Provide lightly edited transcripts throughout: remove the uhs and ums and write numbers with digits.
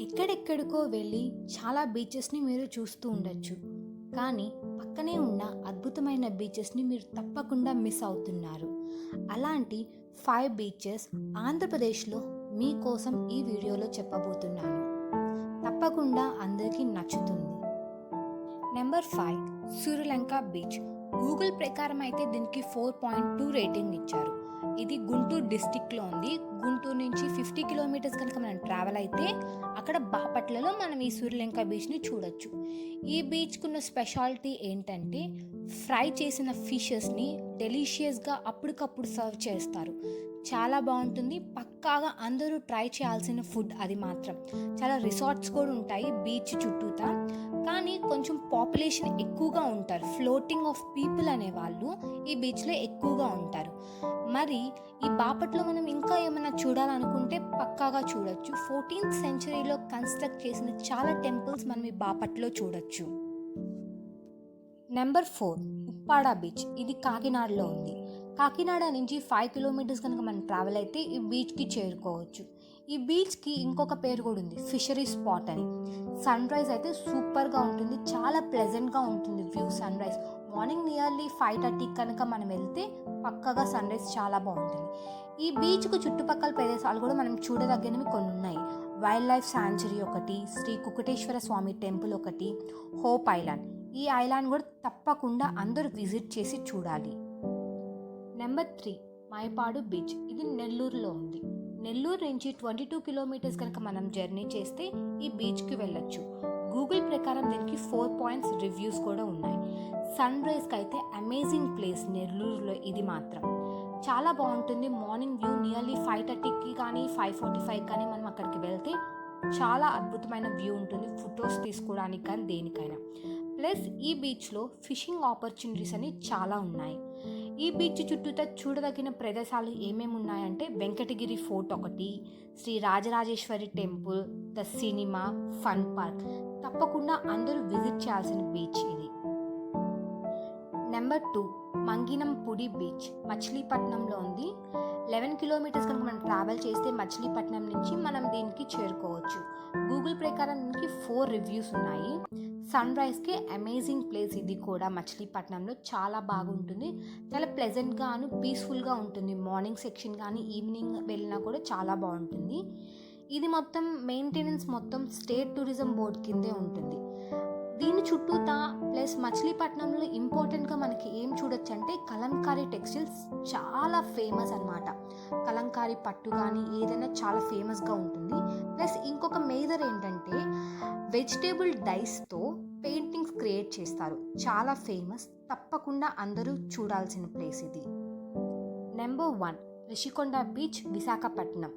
ఎక్కడెక్కడికో వెళ్ళి చాలా బీచెస్ని మీరు చూస్తూ ఉండొచ్చు. కానీ పక్కనే ఉన్న అద్భుతమైన బీచెస్ని మీరు తప్పకుండా మిస్ అవుతున్నారు. అలాంటి 5 బీచెస్ ఆంధ్రప్రదేశ్లో మీకోసం ఈ వీడియోలో చెప్పబోతున్నాను. తప్పకుండా అందరికీ నచ్చుతుంది. Number 5 Suryalanka beach. గూగుల్ ప్రకారం అయితే దీనికి 4.2 రేటింగ్ ఇచ్చారు. ఇది గుంటూరు డిస్టిక్లో ఉంది. గుంటూరు నుంచి 50 కిలోమీటర్స్ కనుక మనం ట్రావెల్ అయితే అక్కడ బాపట్లలో మనం ఈ సూర్యలంక బీచ్ని చూడొచ్చు. ఈ బీచ్కి ఉన్న స్పెషాలిటీ ఏంటంటే ఫ్రై చేసిన ఫిషెస్ని డెలీషియస్గా అప్పటికప్పుడు సర్వ్ చేస్తారు. చాలా బాగుంటుంది. పక్కాగా అందరూ ట్రై చేయాల్సిన ఫుడ్ అది మాత్రం. చాలా రిసార్ట్స్ కూడా ఉంటాయి బీచ్ చుట్టూతా. కానీ కొంచెం పాపులేషన్ ఎక్కువగా ఉంటారు. ఫ్లోటింగ్ ఆఫ్ పీపుల్ అనేవాళ్ళు ఈ బీచ్లో ఎక్కువగా ఉంటారు. మరి ఈ బాపట్లో మనం ఇంకా ఏమైనా చూడాలనుకుంటే పక్కాగా చూడొచ్చు. 14th సెంచరీలో కన్స్ట్రక్ట్ చేసిన చాలా టెంపుల్స్ మనం ఈ బాపట్లో చూడొచ్చు. Number 4 Uppada beach. ఇది కాకినాడలో ఉంది. కాకినాడ నుంచి 5 కిలోమీటర్స్ కనుక మనం ట్రావెల్ అయితే ఈ బీచ్కి చేరుకోవచ్చు. ఈ బీచ్కి ఇంకొక పేరు కూడా ఉంది, ఫిషరీ స్పాట్ అని. సన్ రైజ్ అయితే సూపర్గా ఉంటుంది. చాలా ప్లెజెంట్గా ఉంటుంది view. Sunrise morning nearly 5:30 కనుక మనం వెళ్తే పక్కగా సన్ రైజ్ చాలా బాగుంటుంది. ఈ బీచ్కు చుట్టుపక్కల ప్రదేశాలు కూడా మనం చూడదగినవి కొన్ని ఉన్నాయి. వైల్డ్ లైఫ్ శాంచురీ ఒకటి, శ్రీ కుకుటేశ్వర స్వామి టెంపుల్ ఒకటి, హోప్ ఐలాండ్. ఈ ఐలాండ్ కూడా తప్పకుండా అందరూ విజిట్ చేసి చూడాలి. Number 3 Mypadu beach. ఇది నెల్లూరులో ఉంది. నెల్లూరు నుంచి 22 కిలోమీటర్స్ కనుక మనం జర్నీ చేస్తే ఈ బీచ్కి వెళ్ళొచ్చు. గూగుల్ ప్రకారం దీనికి 4 పాయింట్స్ రివ్యూస్ కూడా ఉన్నాయి. సన్ రైజ్కి అయితే అమేజింగ్ ప్లేస్ నెల్లూరులో ఇది మాత్రం. చాలా బాగుంటుంది. మార్నింగ్ వ్యూ నియర్లీ 5:30కి కానీ 5:45 కానీ మనం అక్కడికి వెళ్తే చాలా అద్భుతమైన వ్యూ ఉంటుంది. ఫొటోస్ తీసుకోవడానికి కానీ దేనికైనా. ప్లస్ ఈ బీచ్లో ఫిషింగ్ ఆపర్చునిటీస్ అని చాలా ఉన్నాయి. ఈ బీచ్ చుట్టూతా చూడదగిన ప్రదేశాలు ఏమేమి ఉన్నాయంటే వెంకటగిరి ఫోర్ట్ ఒకటి, Shri Rajarajeshwari temple, the cinema, fun park. తప్పకుండా అందరూ విజిట్ చేయాల్సిన బీచ్ ఇది. Number 2 Manginapudi beach. మచిలీపట్నంలో ఉంది. 11 కిలోమీటర్స్ కనుక మనం ట్రావెల్ చేస్తే మచిలీపట్నం నుంచి మనం దీనికి చేరుకోవచ్చు. గూగుల్ ప్రకారం దీనికి 4 రివ్యూస్ ఉన్నాయి. సన్ రైజ్కి అమేజింగ్ ప్లేస్ ఇది కూడా. మచిలీపట్నంలో చాలా బాగుంటుంది. చాలా ప్లెజెంట్గాను పీస్ఫుల్గా ఉంటుంది. మార్నింగ్ సెక్షన్ కానీ ఈవినింగ్ వెళ్ళినా కూడా చాలా బాగుంటుంది. ఇది మొత్తం మెయింటెనెన్స్ మొత్తం స్టేట్ టూరిజం బోర్డ్ కిందే ఉంటుంది. దీని చుట్టూతా ప్లస్ మచిలీపట్నంలో ఇంపార్టెంట్గా మనకి ఏం చూడొచ్చు అంటే కలంకారీ టెక్స్టైల్స్ చాలా ఫేమస్ అన్నమాట. కలంకారీ పట్టు కానీ ఏదైనా చాలా ఫేమస్గా ఉంటుంది. ప్లస్ ఇంకొక మేజర్ ఏంటంటే వెజిటేబుల్ డైస్తో పెయింటింగ్స్ క్రియేట్ చేస్తారు. చాలా ఫేమస్. తప్పకుండా అందరూ చూడాల్సిన ప్లేస్ ఇది. Number 1 Rishikonda beach, Visakhapatnam.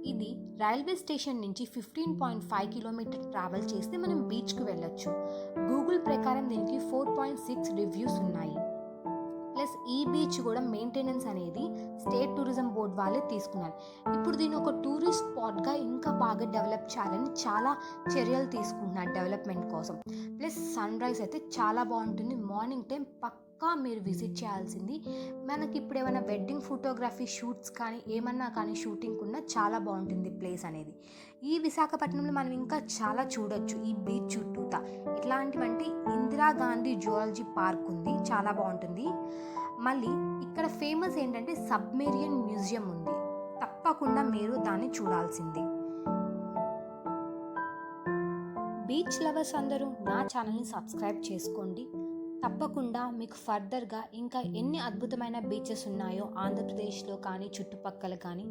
ఇది రైల్వే స్టేషన్ నుంచి 15.5 కిలోమీటర్ ట్రావెల్ చేస్తే మనం బీచ్కి వెళ్ళొచ్చు. గూగుల్ ప్రకారం దీనికి 4.6 రివ్యూస్ ఉన్నాయి. ప్లస్ ఈ బీచ్ కూడా మెయింటెనెన్స్ అనేది స్టేట్ టూరిజం బోర్డ్ వాళ్ళే తీసుకున్నారు. ఇప్పుడు దీని ఒక టూరిస్ట్ స్పాట్గా ఇంకా బాగా డెవలప్ చేయాలని చాలా చర్యలు తీసుకుంటున్నారు డెవలప్మెంట్ కోసం. ప్లస్ సన్ రైజ్ అయితే చాలా బాగుంటుంది. మార్నింగ్ టైం పక్కా మీరు విజిట్ చేయాల్సింది. మనకి ఇప్పుడు ఏమైనా వెడ్డింగ్ ఫోటోగ్రఫీ షూట్స్ కానీ ఏమన్నా కానీ షూటింగ్ ఉన్నా చాలా బాగుంటుంది ప్లేస్ అనేది. ఈ విశాఖపట్నంలో మనం ఇంకా చాలా చూడొచ్చు ఈ బీచ్ చుట్టూతా. ఎట్లాంటివంటే ఇందిరాగాంధీ జువాలజీ పార్క్ ఉంది, చాలా బాగుంటుంది. మళ్ళీ ఇక్కడ ఫేమస్ ఏంటంటే సబ్మెరియన్ మ్యూజియం ఉంది. తప్పకుండా మీరు దాన్ని చూడాల్సింది. బీచ్ లవర్స్ అందరూ నా ఛానల్ని సబ్స్క్రైబ్ చేసుకోండి. తప్పకుండా మీకు ఫర్దర్గా ఇంకా ఎన్ని అద్భుతమైన బీచెస్ ఉన్నాయో ఆంధ్రప్రదేశ్లో కానీ చుట్టుపక్కల కానీ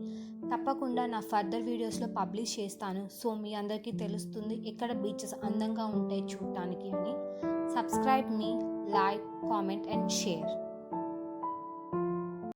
తప్పకుండా నా ఫర్దర్ వీడియోస్లో పబ్లిష్ చేస్తాను. సో మీ అందరికీ తెలుస్తుంది ఎక్కడ బీచెస్ అందంగా ఉంటాయి చూడటానికి అని. Subscribe me, like, comment and share.